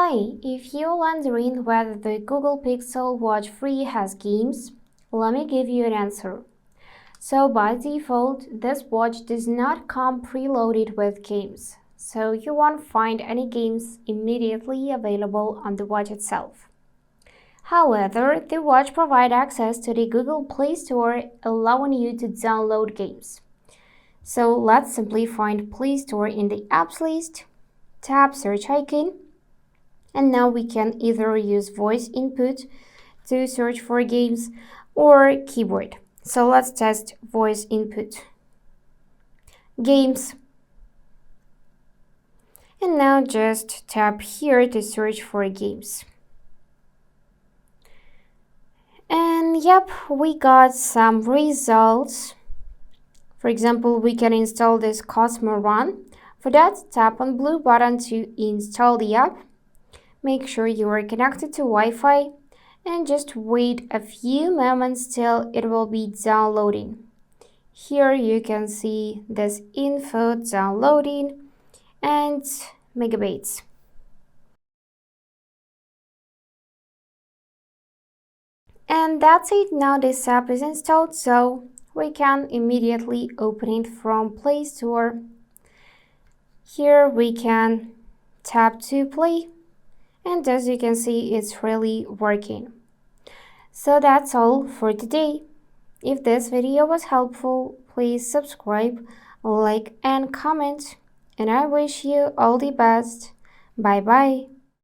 Hi, if you're wondering whether the Google Pixel Watch 3 has games, let me give you an answer. So by default, this watch does not come preloaded with games, so you won't find any games immediately available on the watch itself. However, the watch provides access to the Google Play Store, allowing you to download games. So let's simply find Play Store in the apps list, tap search icon, and now we can either use voice input to search for games or keyboard. So let's test voice input. Games. And now just tap here to search for games. And yep, we got some results. For example, we can install this Cosmo Run. For that, tap on blue button to install the app. Make sure you are connected to Wi-Fi and just wait a few moments till it will be downloading. Here you can see this info downloading and megabytes. And that's it. Now this app is installed, so we can immediately open it from Play Store. Here we can tap to play, and as you can see, it's really working. So that's all for today. If this video was helpful, please subscribe, like, and comment. And I wish you all the best. Bye bye.